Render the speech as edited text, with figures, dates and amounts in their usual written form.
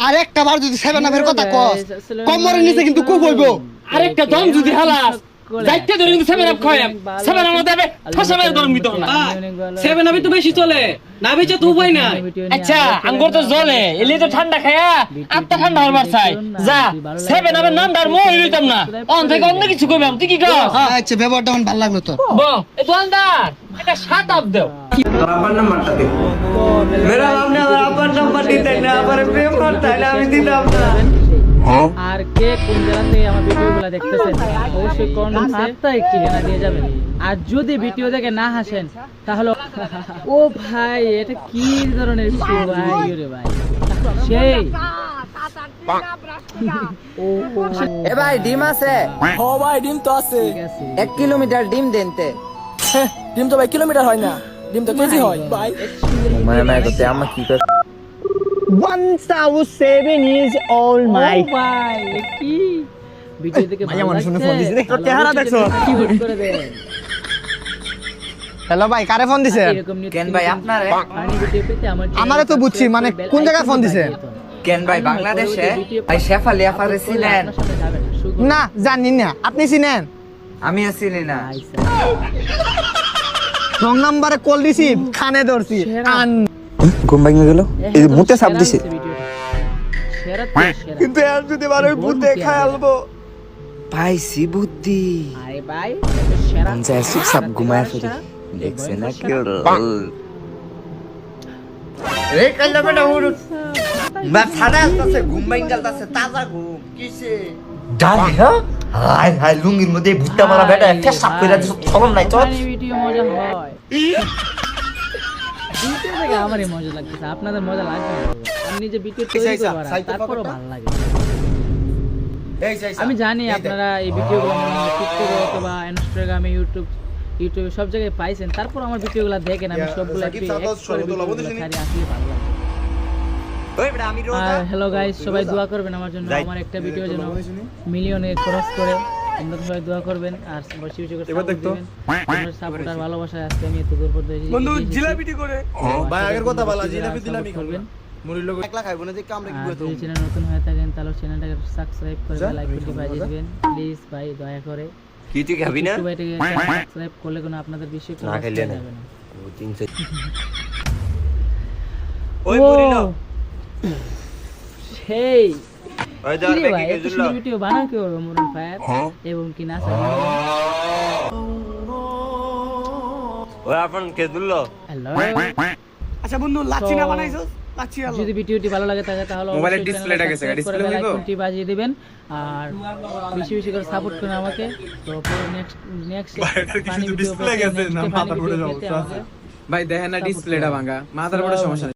আরেকটা বার যদি 7 আপের কথা কস কোমরের নিচে কিন্তু কুক হইবো। আরেকটা দম যদি হালাস যাইতে ধরে কিন্তু 7 আপ খাওয়াম 7 আপ দেবে ফাঁসা মেরে দরম দিত না 7 আপই তো বেশি চলে না বেচে তো উপায় নাই। আচ্ছা আঙ্গুর তো জ্বলে এলি তো ঠান্ডা খায়া আত্মা ঠান্ডা হবার চাই যা 7 আপের নাম ডার মই লইতাম না অন থেকে অন্য কিছু কইবাম তুই কি কস? আচ্ছা ব্যবহারটা আমার ভালো লাগলো তো। বল এ দোকানদার এটা 7 আপ দাও আব্বার নাম্বারটা দে। মেরা আপনি আমার আব্বার নাম্বার দিতে না, আমার প্রেম করতে না, আমি দিতাম না। আর কে কোন জায়গা থেকে আমার ভিডিওগুলো দেখতেছেন অবশ্যই কমেন্ট সাবস্ক্রাইব ঠিকানা দিয়ে যাবেন। আর যদি ভিডিও দেখে না হাসেন তাহলে ও ভাই এটা কি ধরনের ভিডিও ভাই রে ভাই সেই এ ভাই ডিম আছে? ও ভাই ডিম তো আছে, ঠিক আছে 1 কিলোমিটার ডিম দেনতে। ডিম তো ভাই কিলোমিটার হয় না, ডিম তো কেজি হয় ভাই। মায় করতে আমা কি করে 1007 years old ও ভাই এ কি ভিডিও দেখে ভালো লাগছে তোর চেহারা দেখছো? কি করে দেন হ্যালো ভাই কারে ফোন দিছে? এরকম নিউজ কেন ভাই আপনারে? ফানি ভিডিও পেতে আমার আমারে তো বুঝছি, মানে কোন জায়গায় ফোন দিছে? কেন ভাই বাংলাদেশে? ভাই শেফালি আফারে ছিলেন? না জানি না, আপনি চিনেন? আমি চিনি না। রং নাম্বারে কল রিসিভ খানে ধরছি আন ঘুম ভাঙে গেল, এই যে মুতে চাপ দিছে। কিন্তু আর যদি বারে ভূতে খায়ালবো পাইছি বুদ্ধি। আরে ভাই পঞ্চায়েত সুখ সাপ ঘুমায় ফেলি দেখছে না কি রে কাল্লা বেটা হুরুট বা ছাড়া আসছে ঘুম ভাঙ গেলতাছে তাজা ঘুম কিসে ডাল হ্যাঁ হাই হাই লুঙ্গির মধ্যে ভুট্টা মারা বেটা একটা সাপ কইরা দিছ ছলম নাই চল। ভিডিও মজা হয় ভিডিও দেখে আমারই মজা লাগতেছে, আপনাদের মজা লাগবে না। আমি নিজে ভিডিও তৈরি করব তারপরও ভালো লাগে। আমি জানি আপনারা এই ভিডিওগুলো টিকটকে অথবা ইনস্টাগ্রামে ইউটিউবে সব জায়গায় পাইছেন, তারপর আমার ভিডিওগুলো দেখেন, আমি সবগুলো একটু আসলে ভালো লাগে। আর হ্যালো গাইস, সবাই দোয়া করবেন আমার জন্য, আমার একটা ভিডিও যেন মিলিয়নে ক্রস করে। আপনারা সবাই দোয়া করবেন আর বেশি বেশি করে সাপোর্ট দিবেন। আপনাদের সাপোর্ট আর ভালোবাসায় আজকে আমি এত দূর পর্যন্ত এসেছি। বন্ধু জিলাপিটি করে ভাই আগের কথা বলা, জিলাপি দিলামি করবেন। মুড়ির লোক একলা খাইবো না যে কামড়ে কি যদি চ্যানেল নতুন হয়ে থাকেন তাহলে চ্যানেলটাকে সাবস্ক্রাইব করে লাইক করে বাজিয়ে দিবেন প্লিজ ভাই, দয়া করে। কি তুই খাবি না? ভাইটাকে সাবস্ক্রাইব করলে কোনো আপনাদের বেশি না খাইলে না যাবে না। ওই মুড়িলো সেই ওই কি রে ভাই, এত সুন্দর ভিডিও বানাও কেউ মোরন ফায়ার এবং কি না ওই আপন কে দুললো। হ্যালো। আচ্ছা বন্ধু লাচ্ছি না বানাইছস? লাচ্ছি আলো যদি ভিডিওটি ভালো লাগে থাকে তাহলে মোবাইলের ডিসপ্লেটা গেছে, ডিসপ্লে হইবো? আইকনটি বাজিয়ে দিবেন আর বেশি বেশি করে সাপোর্ট করুন আমাকে। তো নেক্সট ফানি ভিডিও পেতে ভাই দেখেন না ডিসপ্লেটা ভাঙা, মাথার বড় সমস্যা।